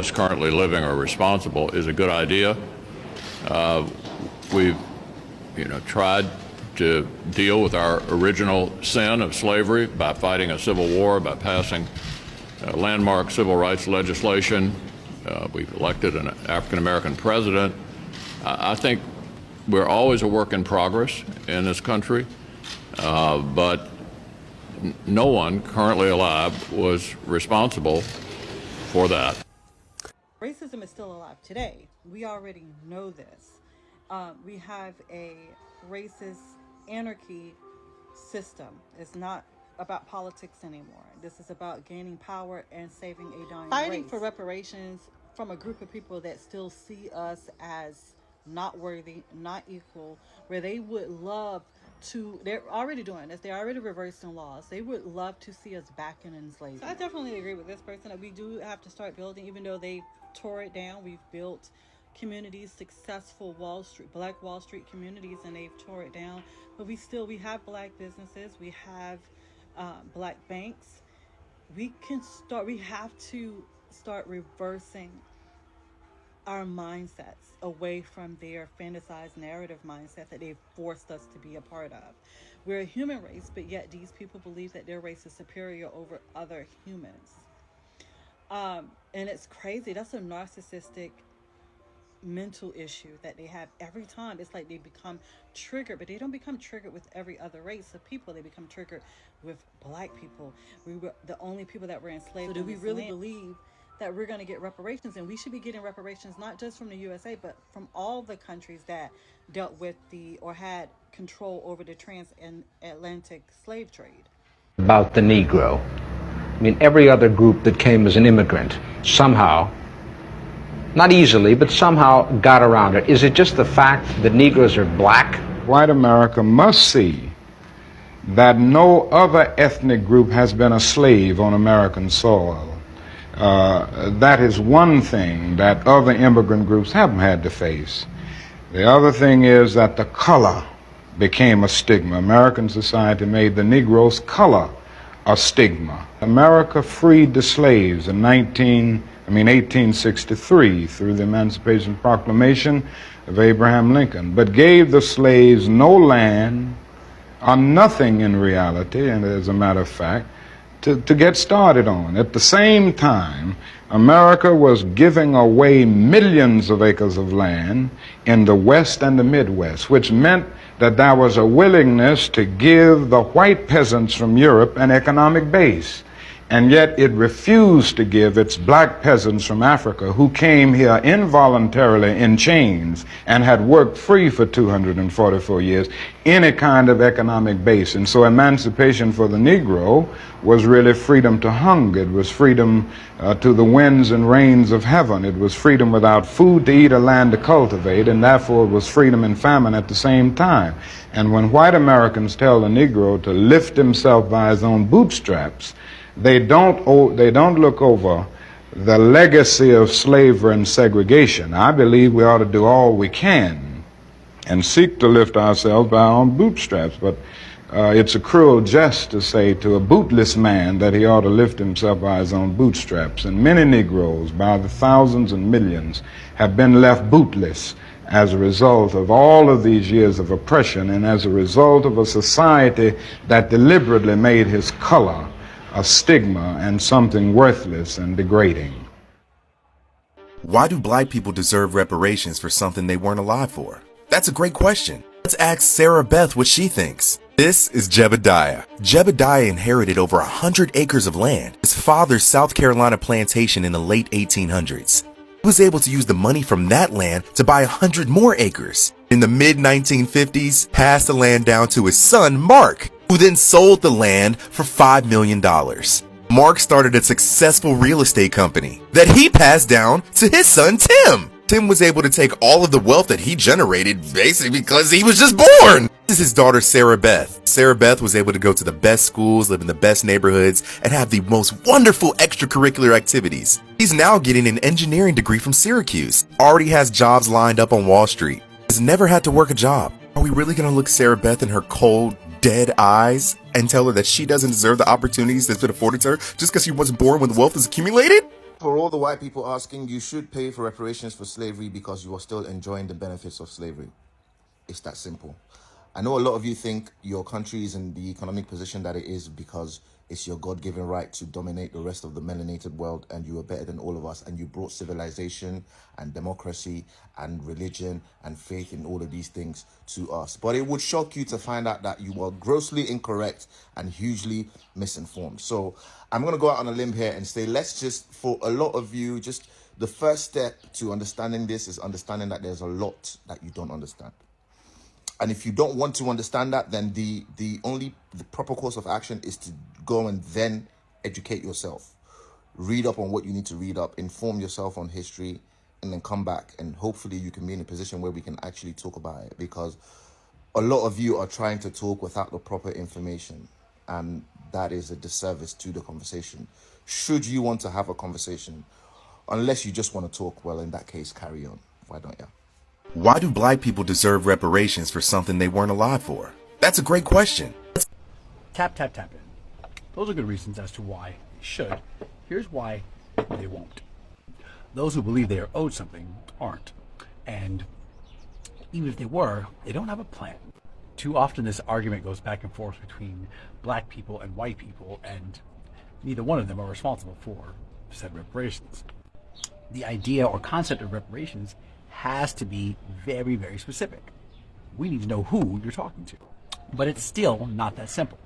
those currently living are responsible is a good idea. We've tried to deal with our original sin of slavery by fighting a civil war, by passing landmark civil rights legislation. We've elected an African-American president. I think we're always a work in progress in this country, but no one currently alive was responsible for that. Racism is still alive today. We already know this. We have a racist anarchy system. It's not about politics anymore. This is about gaining power and saving a dying race. Fighting for reparations from a group of people that still see us as not worthy, not equal, where they would love to, they're already doing this, they're already reversing laws. They would love to see us back in enslavement. So I definitely agree with this person that we do have to start building, even though they tore it down. We've built communities, successful Black Wall Street communities, and they've tore it down. But we have Black businesses, we have Black banks. We have to start reversing our mindsets away from their fantasized narrative mindset that they've forced us to be a part of. We're a human race, but yet these people believe that their race is superior over other humans. And it's crazy. That's a narcissistic mental issue that they have every time. It's like they become triggered, but they don't become triggered with every other race of people. They become triggered with Black people. We were the only people that were enslaved. So do we really believe that we're going to get reparations? And we should be getting reparations not just from the USA, but from all the countries that dealt with or had control over the transatlantic slave trade. About the Negro. I mean, every other group that came as an immigrant somehow, not easily, but somehow got around it. Is it just the fact that Negroes are black? White America must see that no other ethnic group has been a slave on American soil. That is one thing that other immigrant groups haven't had to face. The other thing is that the color became a stigma. American society made the Negro's color a stigma. America freed the slaves in 1863 through the Emancipation Proclamation of Abraham Lincoln, but gave the slaves no land or nothing in reality, and as a matter of fact, to get started on. At the same time, America was giving away millions of acres of land in the West and the Midwest, which meant that there was a willingness to give the white peasants from Europe an economic base. And yet it refused to give its black peasants from Africa, who came here involuntarily in chains and had worked free for 244 years, any kind of economic base. And so emancipation for the Negro was really freedom to hunger. It was freedom to the winds and rains of heaven. It was freedom without food to eat or land to cultivate, and therefore it was freedom and famine at the same time. And when white Americans tell the Negro to lift himself by his own bootstraps, they don't look over the legacy of slavery and segregation. I believe we ought to do all we can and seek to lift ourselves by our own bootstraps, but it's a cruel jest to say to a bootless man that he ought to lift himself by his own bootstraps. And many Negroes, by the thousands and millions, have been left bootless as a result of all of these years of oppression and as a result of a society that deliberately made his color a stigma and something worthless and degrading. Why do black people deserve reparations for something they weren't alive for? That's a great question. Let's ask Sarah Beth what she thinks. This is Jebediah. Jebediah inherited over 100 acres of land, his father's South Carolina plantation in the late 1800s. He was able to use the money from that land to buy 100 more acres. In the mid-1950s, passed the land down to his son, Mark, who then sold the land for $5 million. Mark started a successful real estate company that he passed down to his son, Tim. Tim was able to take all of the wealth that he generated basically because he was just born. This is his daughter, Sarah Beth. Sarah Beth was able to go to the best schools, live in the best neighborhoods, and have the most wonderful extracurricular activities. He's now getting an engineering degree from Syracuse, already has jobs lined up on Wall Street, has never had to work a job. Are we really going to look Sarah Beth in her cold, dead eyes and tell her that she doesn't deserve the opportunities that's been afforded to her just because she wasn't born when the wealth is accumulated? For all the white people asking, you should pay for reparations for slavery because you are still enjoying the benefits of slavery. It's that simple. I know a lot of you think your country is in the economic position that it is because it's your God-given right to dominate the rest of the melanated world, and you are better than all of us, and you brought civilization and democracy and religion and faith in all of these things to us. But it would shock you to find out that you are grossly incorrect and hugely misinformed. So I'm going to go out on a limb here and say, let's just, for a lot of you, just the first step to understanding this is understanding that there's a lot that you don't understand. And if you don't want to understand that, then the proper course of action is to go and then educate yourself. Read up on what you need to read up, inform yourself on history, and then come back. And hopefully you can be in a position where we can actually talk about it, because a lot of you are trying to talk without the proper information. And that is a disservice to the conversation. Should you want to have a conversation, unless you just want to talk, well, in that case, carry on. Why don't you? Why do black people deserve reparations for something they weren't alive for? That's a great question. Tap, tap, tap in. Those are good reasons as to why they should. Here's why they won't. Those who believe they are owed something aren't. And even if they were, they don't have a plan. Too often this argument goes back and forth between black people and white people, and neither one of them are responsible for said reparations. The idea or concept of reparations has to be very, very specific. We need to know who you're talking to. But it's still not that simple.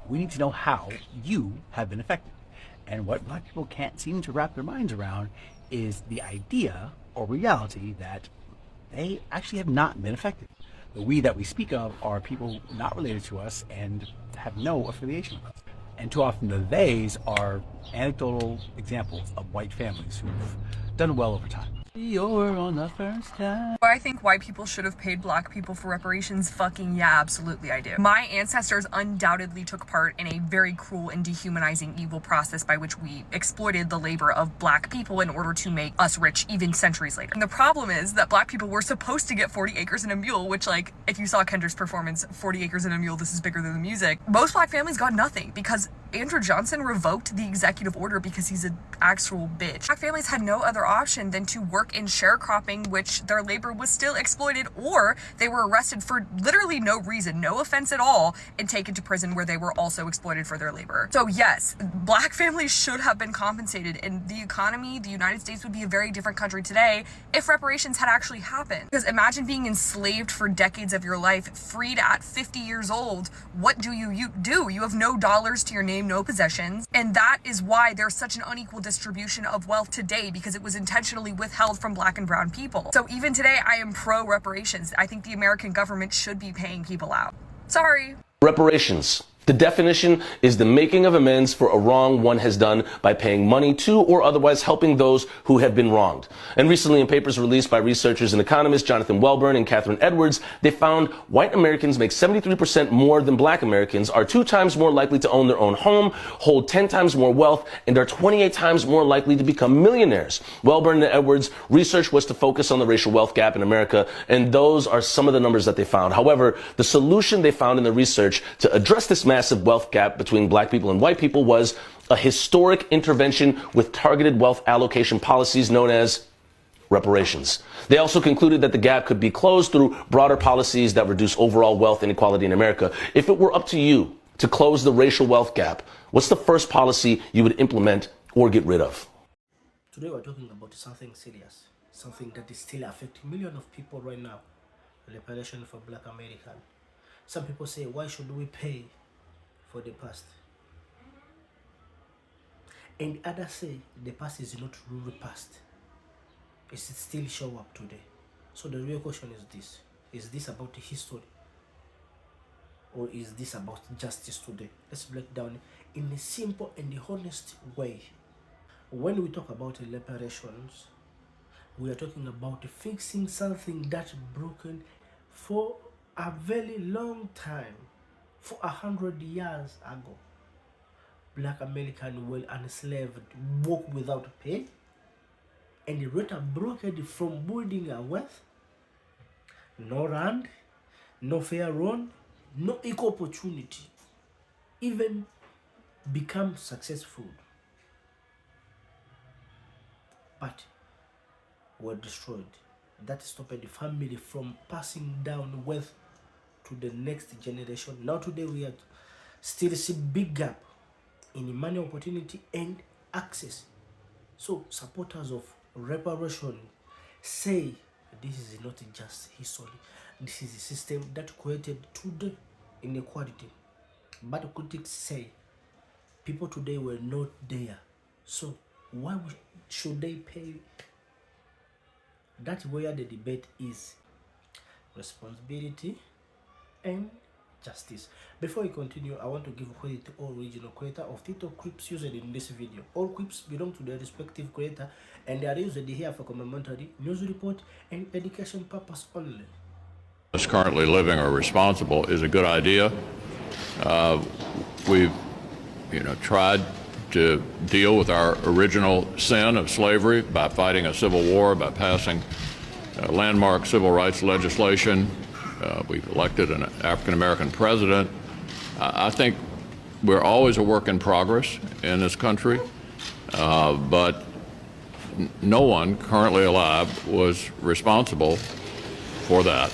We need to know how you have been affected. And what black people can't seem to wrap their minds around is the idea or reality that they actually have not been affected. The we that we speak of are people not related to us and have no affiliation with us. And too often the theys are anecdotal examples of white families who've done well over time. You're on the first time. I think white people should have paid black people for reparations. Fucking yeah, absolutely I do. My ancestors undoubtedly took part in a very cruel and dehumanizing evil process by which we exploited the labor of black people in order to make us rich even centuries later. And the problem is that black people were supposed to get 40 acres and a mule, which, like, if you saw Kendra's performance, 40 acres and a mule, this is bigger than the music. Most black families got nothing because Andrew Johnson revoked the executive order because he's an actual bitch. Black families had no other option than to work in sharecropping, which their labor was still exploited, or they were arrested for literally no reason, no offense at all, and taken to prison where they were also exploited for their labor. So yes, black families should have been compensated, and the economy, the United States would be a very different country today if reparations had actually happened. Because imagine being enslaved for decades of your life, freed at 50 years old. What do you do? You have no dollars to your name, no possessions, and that is why there's such an unequal distribution of wealth today, because it was intentionally withheld from black and brown people. So even today, I am pro reparations. I think the American government should be paying people out. Sorry. Reparations. The definition is the making of amends for a wrong one has done by paying money to or otherwise helping those who have been wronged. And recently, in papers released by researchers and economists Jonathan Welburn and Catherine Edwards, they found white Americans make 73% more than black Americans, are 2 times more likely to own their own home, hold 10 times more wealth, and are 28 times more likely to become millionaires. Welburn and Edwards' research was to focus on the racial wealth gap in America, and those are some of the numbers that they found. However, the solution they found in the research to address this massive wealth gap between black people and white people was a historic intervention with targeted wealth allocation policies known as reparations. They also concluded that the gap could be closed through broader policies that reduce overall wealth inequality in America. If it were up to you to close the racial wealth gap, what's the first policy you would implement or get rid of? Today we're talking about something serious, something that is still affecting millions of people right now, reparation for black American. Some people say, why should we pay for the past? And others say the past is not really past. It still show up today. So the real question is this about history? Or is this about justice today? Let's break down in a simple and honest way. When we talk about reparations, we are talking about fixing something that's broken for a very long time. For 100 years ago, black Americans were enslaved, work without pay, and later broken from building a wealth. No land, no fair run, no equal opportunity, even become successful. property were destroyed. That stopped the family from passing down wealth to the next generation. Now today we are still see big gap in money, opportunity, and access. So supporters of reparation say this is not just history. This is a system that created today inequality. But critics say people today were not there. So why should they pay? That's where the debate is. Responsibility and justice. Before we continue, I want to give credit to all original creator of TikTok clips used in this video. All clips belong to their respective creator and they are used here for commentary, news report, and education purpose only. Is currently living or responsible is a good idea. We've, tried to deal with our original sin of slavery by fighting a civil war, by passing landmark civil rights legislation. We've elected an African-American president. I think we're always a work in progress in this country, but no one currently alive was responsible for that.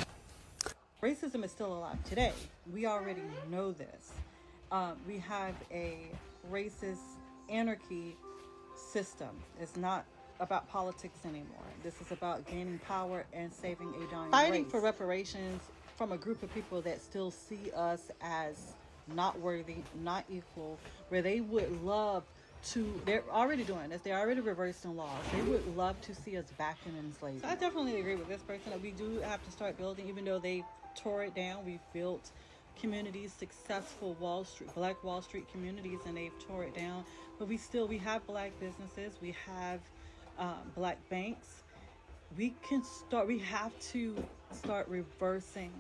Racism is still alive today. We already know this. We have a racist anarchy system. It's not about politics anymore. This is about gaining power and saving a dying Fighting race. For reparations from a group of people that still see us as not worthy, not equal, where they would love to, they're already doing this, they're already reversing laws. They would love to see us back in enslavement. So I definitely agree with this person that we do have to start building, even though they tore it down. We've built communities, successful Black Wall Street communities, and they've tore it down. But we have Black businesses, we have Black banks. We have to start reversing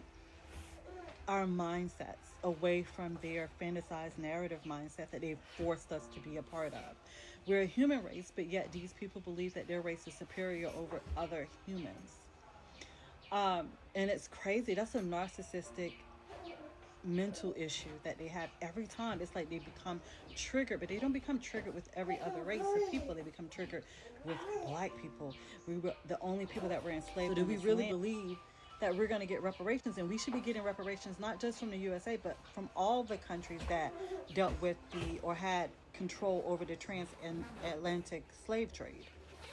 our mindsets away from their fantasized narrative mindset that they've forced us to be a part of. We're a human race, but yet these people believe that their race is superior over other humans. And it's crazy. That's a narcissistic mental issue that they have every time. It's like they become triggered, but they don't become triggered with every other race of people. They become triggered with Black people. We were the only people that were enslaved. So do we really believe that we're going to get reparations? And we should be getting reparations not just from the USA, but from all the countries that dealt with or had control over the transatlantic slave trade.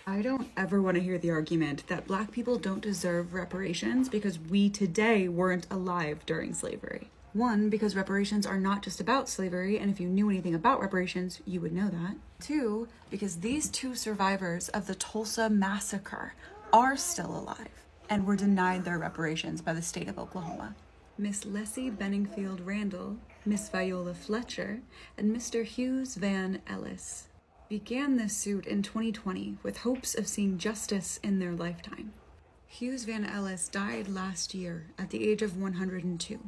I don't ever want to hear the argument that Black people don't deserve reparations because we today weren't alive during slavery. One, because reparations are not just about slavery, and if you knew anything about reparations, you would know that. Two, because these two survivors of the Tulsa massacre are still alive and were denied their reparations by the state of Oklahoma. Miss Leslie Benningfield Randall, Miss Viola Fletcher, and Mr. Hughes Van Ellis began this suit in 2020 with hopes of seeing justice in their lifetime. Hughes Van Ellis died last year at the age of 102.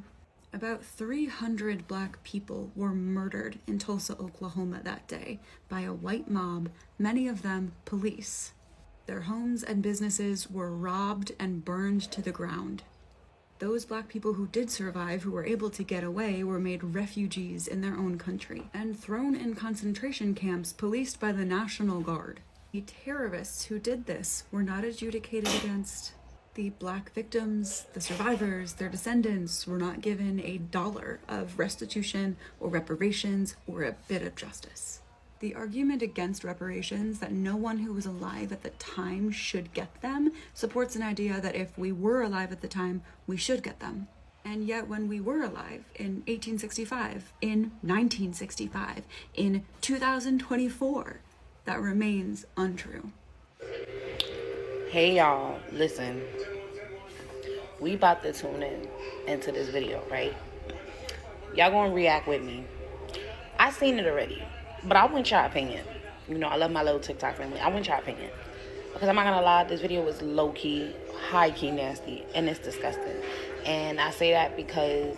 About 300 Black people were murdered in Tulsa, Oklahoma that day by a white mob, many of them police. Their homes and businesses were robbed and burned to the ground. Those Black people who did survive, who were able to get away, were made refugees in their own country and thrown in concentration camps policed by the National Guard. The terrorists who did this were not adjudicated against. The Black victims, the survivors, their descendants were not given $1 of restitution or reparations or a bit of justice. The argument against reparations, that no one who was alive at the time should get them, supports an idea that if we were alive at the time, we should get them. And yet when we were alive in 1865, in 1965, in 2024, that remains untrue. Hey y'all, listen. We about to tune into this video, right? Y'all gonna react with me. I seen it already. But I want your opinion. You know, I love my little TikTok family. I want your opinion. Because I'm not going to lie, this video was low-key, high-key nasty, and it's disgusting. And I say that because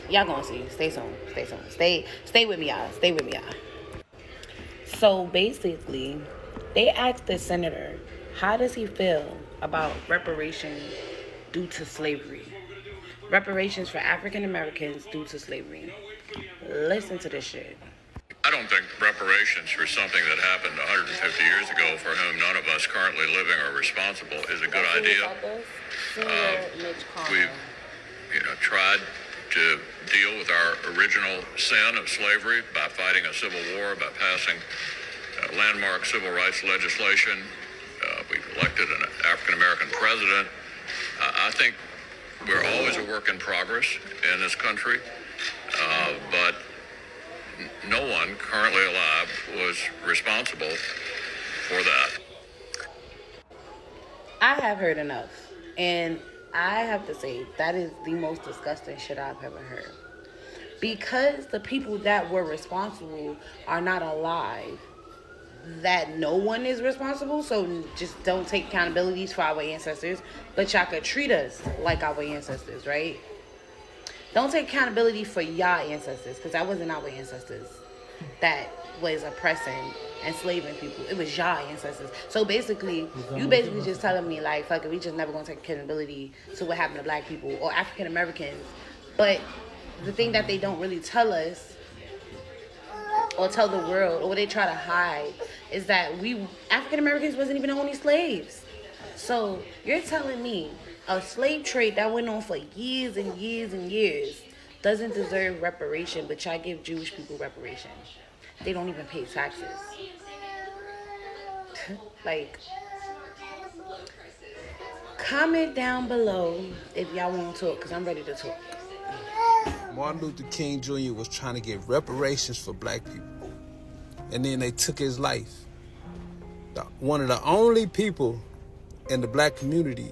y'all going to see. Stay tuned. Stay tuned. Stay with me, y'all. Stay with me, y'all. So, basically, they asked the senator, how does he feel about reparations due to slavery? Reparations for African Americans due to slavery. Listen to this shit. I don't think reparations for something that happened 150 years ago for whom none of us currently living are responsible is a good idea. We've, tried to deal with our original sin of slavery by fighting a civil war, by passing landmark civil rights legislation. We've elected an African-American president. I think we're always a work in progress in this country, but no one currently alive was responsible for that. I have heard enough, and I have to say that is the most disgusting shit I've ever heard. Because the people that were responsible are not alive, that no one is responsible, so just don't take accountabilities for our ancestors, but y'all could treat us like our ancestors, right? Don't take accountability for y'all ancestors, because that wasn't our ancestors that was oppressing, enslaving people. It was y'all ancestors. So basically, you basically just telling me, like, fuck it, we just never gonna take accountability to what happened to black people or African Americans. But the thing that they don't really tell us or tell the world, or what they try to hide, is that we African Americans wasn't even the only slaves. So you're telling me a slave trade that went on for years and years and years doesn't deserve reparation, but y'all give Jewish people reparation. They don't even pay taxes. Like, comment down below if y'all want to talk, because I'm ready to talk. Martin Luther King Jr. was trying to get reparations for black people, and then they took his life. One of the only people in the black community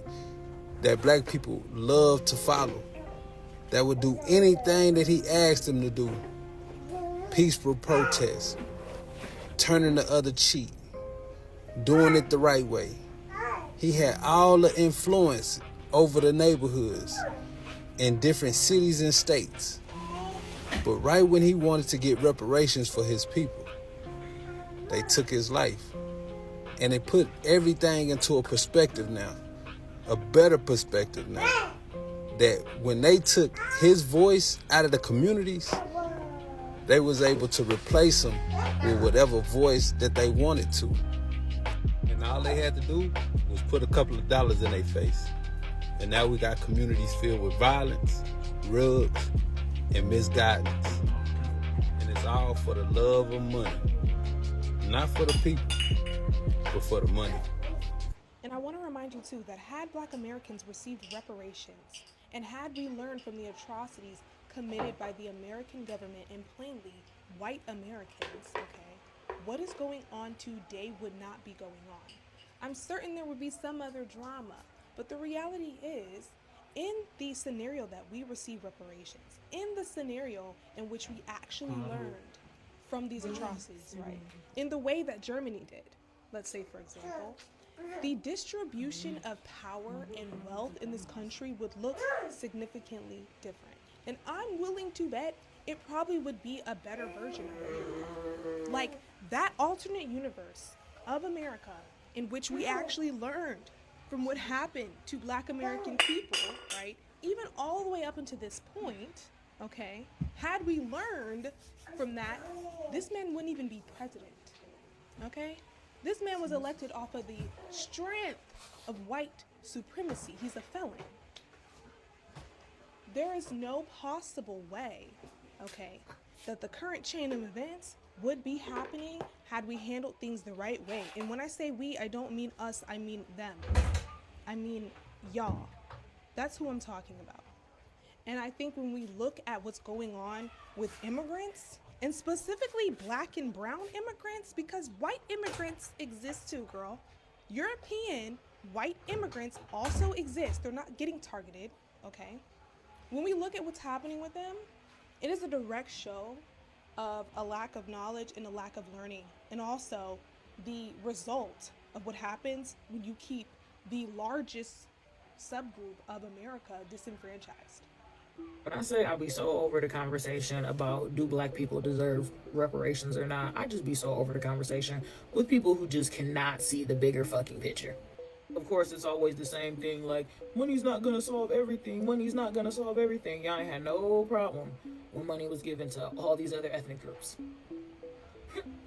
that black people love to follow, that would do anything that he asked them to do. Peaceful protest, turning the other cheek, doing it the right way. He had all the influence over the neighborhoods in different cities and states. But right when he wanted to get reparations for his people, they took his life. And it put everything into a perspective now, a better perspective now, that when they took his voice out of the communities, they was able to replace him with whatever voice that they wanted to. And all they had to do was put a couple of dollars in their face. And now we got communities filled with violence, drugs, and misguidance. And it's all for the love of money. Not for the people, but for the money. And I want to remind you too that had Black Americans received reparations, and had we learned from the atrocities committed by the American government and plainly white Americans, okay, what is going on today would not be going on. I'm certain there would be some other drama, but the reality is, in the scenario that we receive reparations, in the scenario in which we actually learned from these atrocities, right, in the way that Germany did, let's say for example, the distribution of power and wealth in this country would look significantly different. And I'm willing to bet it probably would be a better version of America. Like that alternate universe of America in which we actually learned from what happened to Black American people, right? Even all the way up until this point, okay? Had we learned from that, this man wouldn't even be president, okay? This man was elected off of the strength of white supremacy. He's a felon. There is no possible way, okay, that the current chain of events would be happening had we handled things the right way. And when I say we, I don't mean us, I mean them. I mean y'all. That's who I'm talking about. And I think when we look at what's going on with immigrants, and specifically Black and brown immigrants, because white immigrants exist too, girl. European white immigrants also exist. They're not getting targeted, okay? When we look at what's happening with them, it is a direct show of a lack of knowledge and a lack of learning, and also the result of what happens when you keep the largest subgroup of America disenfranchised. When I say I'll be so over the conversation about do Black people deserve reparations or not, I just be so over the conversation with people who just cannot see the bigger fucking picture. Of course, it's always the same thing, like, money's not gonna solve everything, money's not gonna solve everything. Y'all ain't had no problem when money was given to all these other ethnic groups.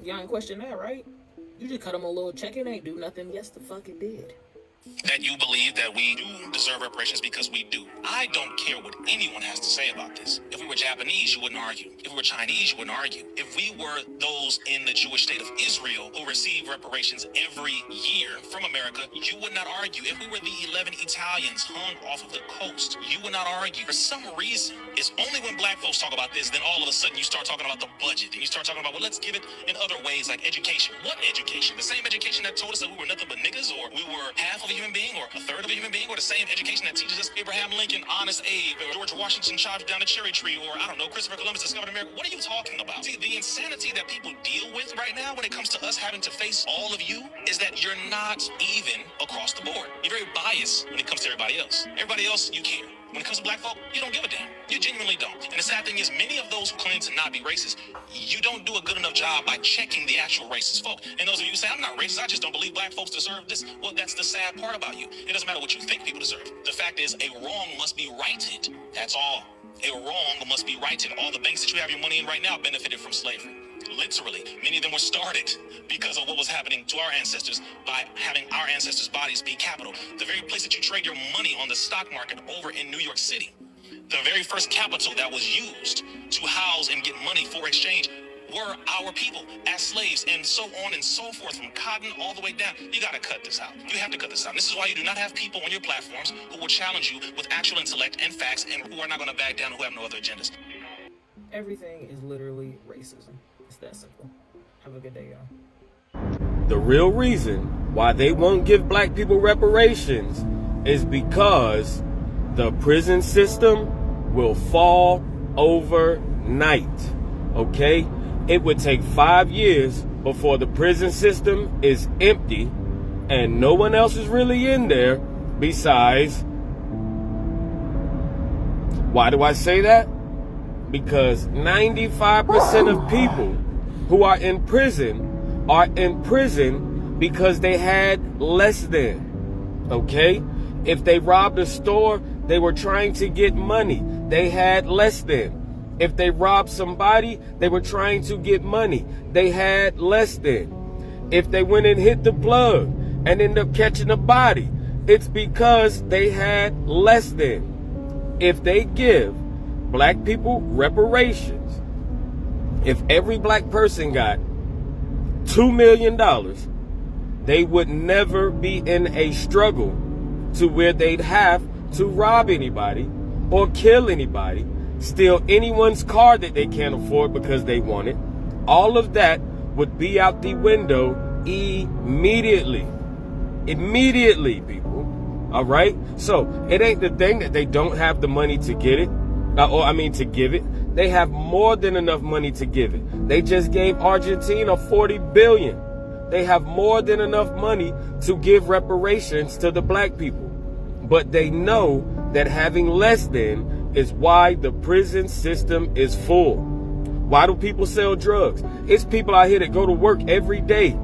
Y'all ain't question that, right? You just cut them a little check, it ain't do nothing. Yes, the fuck it did. That you believe that we do deserve reparations because we do. I don't care what anyone has to say about this. If we were Japanese, you wouldn't argue. If we were Chinese, you wouldn't argue. If we were those in the Jewish state of Israel who receive reparations every year from America, you would not argue. If we were the 11 Italians hung off of the coast, you would not argue. For some reason, it's only when black folks talk about this, then all of a sudden you start talking about the budget, and you start talking about, well, let's give it in other ways like education. What education? The same education that told us that we were nothing but niggas, or we were half of a human being, or a third of a human being, or the same education that teaches us Abraham Lincoln, Honest Abe, or George Washington chopped down a cherry tree, or I don't know, Christopher Columbus discovered America. What are you talking about? See, the insanity that people deal with right now when it comes to us having to face all of you is that you're not even across the board. You're very biased when it comes to everybody else. Everybody else, you care. When it comes to black folk, you don't give a damn. You genuinely don't. And the sad thing is, many of those who claim to not be racist, you don't do a good enough job by checking the actual racist folk. And those of you who say, I'm not racist, I just don't believe black folks deserve this. Well, that's the sad part about you. It doesn't matter what you think people deserve. The fact is, a wrong must be righted. That's all. A wrong must be righted. All the banks that you have your money in right now benefited from slavery. Literally, many of them were started because of what was happening to our ancestors by having our ancestors' bodies be capital. The very place that you trade your money on the stock market over in New York City, the very first capital that was used to house and get money for exchange were our people as slaves, and so on and so forth, from cotton all the way down. You got to cut this out. You have to cut this out. This is why you do not have people on your platforms who will challenge you with actual intellect and facts, and who are not going to back down, who have no other agendas. Everything is literally racism. It's that simple. Have a good day, y'all. The real reason why they won't give black people reparations is because the prison system will fall overnight. Okay? It would take 5 years before the prison system is empty and no one else is really in there besides. Why do I say that? Because 95% of people who are in prison because they had less than. Okay? If they robbed a store, they were trying to get money. They had less than. If they robbed somebody, they were trying to get money. They had less than. If they went and hit the plug and ended up catching a body, it's because they had less than. If they give black people reparations, if every black person got $2 million, they would never be in a struggle to where they'd have to rob anybody or kill anybody, steal anyone's car that they can't afford because they want it. All of that would be out the window immediately. Immediately, people. All right? So it ain't the thing that they don't have the money to get it, to give it. They have more than enough money to give it. They just gave Argentina $40 billion. They have more than enough money to give reparations to the black people. But they know that having less than is why the prison system is full. Why do people sell drugs? It's people out here that go to work every day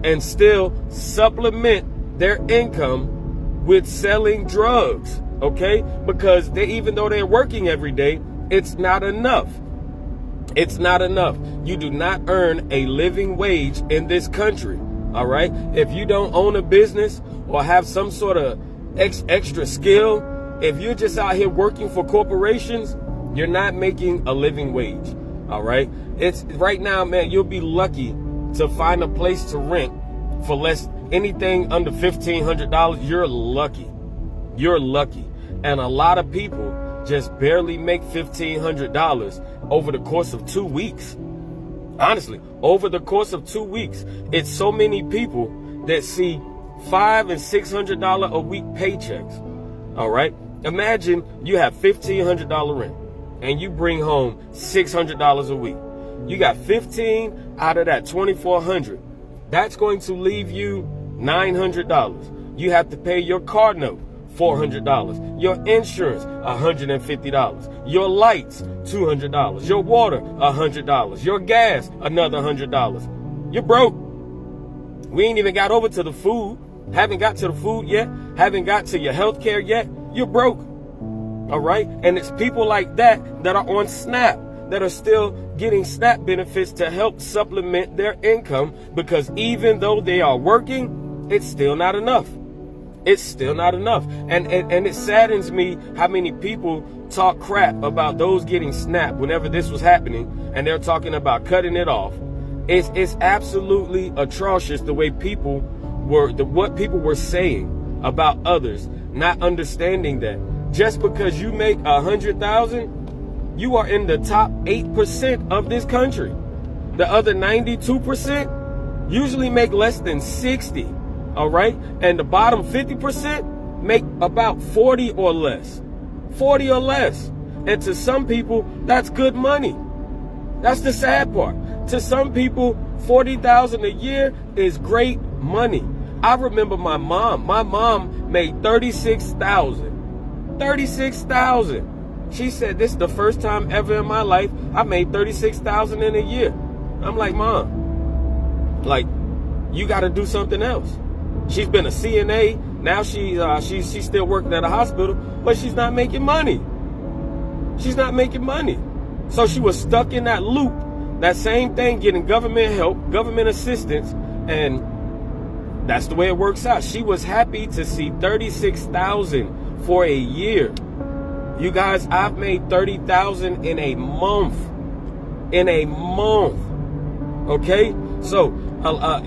and still supplement their income with selling drugs, okay? Because even though they're working every day, it's not enough. It's not enough. You do not earn a living wage in this country, all right? If you don't own a business or have some sort of extra skill, if you're just out here working for corporations, you're not making a living wage, all right? It's right now, man, you'll be lucky to find a place to rent for less, anything under $1,500. You're lucky. You're lucky. And a lot of people just barely make $1,500 over the course of 2 weeks. Honestly, over the course of 2 weeks, it's so many people that see $500 and $600 a week paychecks. All right. Imagine you have $1,500 rent and you bring home $600 a week. You got 15 out of that $2,400. That's going to leave you $900. You have to pay your car note, $400. Your insurance, $150. Your lights, $200. Your water, $100. Your gas, another $100. You're broke. We ain't even got over to the food. Haven't got to the food yet. Haven't got to your health care yet. You're broke. All right? And it's people like that that are on SNAP. that are still getting SNAP benefits to help supplement their income, because even though they are working, it's still not enough. It's still not enough. And it saddens me how many people talk crap about those getting SNAP whenever this was happening, and they're talking about cutting it off. It's absolutely atrocious the way people were, what people were saying about others, not understanding that just because you make 100,000, you are in the top 8% of this country. The other 92% usually make less than 60. All right. And the bottom 50% make about 40 or less. 40 or less. And to some people, that's good money. That's the sad part. To some people, 40,000 a year is great money. I remember my mom. My mom made 36,000. 36,000. She said, this is the first time ever in my life I made 36,000 in a year. I'm like, Mom, like, you got to do something else. She's been a CNA. Now she's still working at a hospital, but she's not making money. She's not making money. So she was stuck in that loop, that same thing, getting government help, government assistance, and that's the way it works out. She was happy to see 36,000 for a year. You guys, I've made 30,000 in a month. In a month. Okay? So,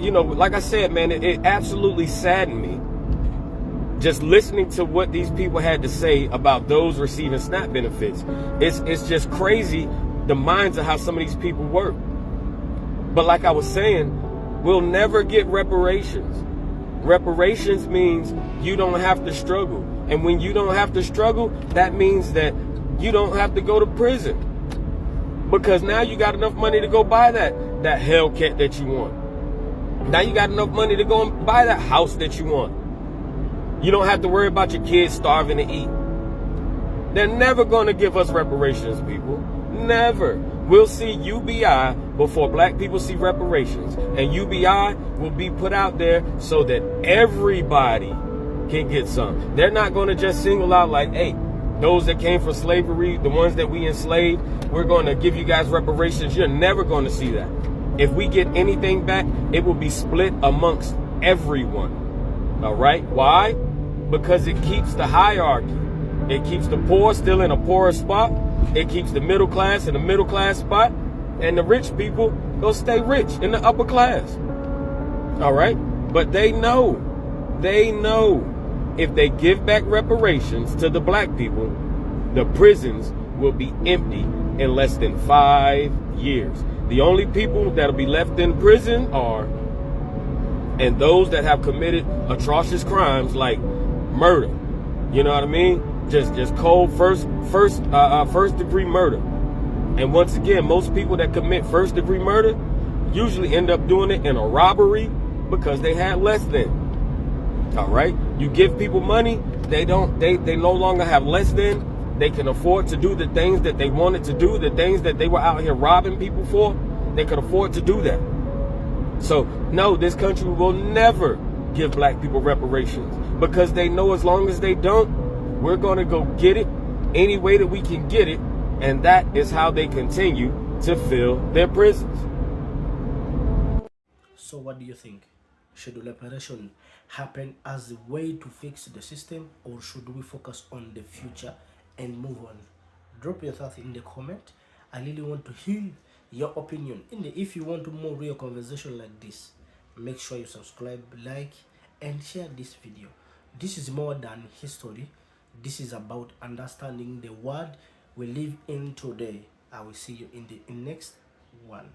you know, like I said, man, it absolutely saddened me just listening to what these people had to say about those receiving SNAP benefits. It's just crazy, the minds of how some of these people work. But like I was saying, we'll never get reparations. Reparations means you don't have to struggle. And when you don't have to struggle, that means that you don't have to go to prison. Because now you got enough money to go buy that Hellcat that you want. Now you got enough money to go and buy that house that you want. You don't have to worry about your kids starving to eat. They're never going to give us reparations, people. Never. We'll see UBI before black people see reparations. And UBI will be put out there so that everybody can get some. They're not going to just single out like, hey, those that came from slavery, the ones that we enslaved, we're going to give you guys reparations. You're never going to see that. If we get anything back, it will be split amongst everyone. All right? Why? Because it keeps the hierarchy. It keeps the poor still in a poorer spot. It keeps the middle class in a middle class spot. And the rich people will stay rich in the upper class. All right? But they know if they give back reparations to the black people, the prisons will be empty in less than 5 years. The only people that'll be left in prison are, and those that have committed atrocious crimes like murder. You know what I mean? Just cold first degree murder. And once again, most people that commit first degree murder usually end up doing it in a robbery because they had less than. All right? You give people money, they no longer have less than. They can afford to do the things that they wanted to do, the things that they were out here robbing people for. They could afford to do that. So, no, this country will never give black people reparations because they know as long as they don't, we're going to go get it any way that we can get it. And that is how they continue to fill their prisons. So what do you think? Should reparation happen as a way to fix the system, or should we focus on the future and move on? Drop your thoughts in the comment. I really want to hear your opinion. If you want more real conversation like this, make sure you subscribe, like, and share this video. This is more than history. This is about understanding the world we live in today. I will see you in the next one.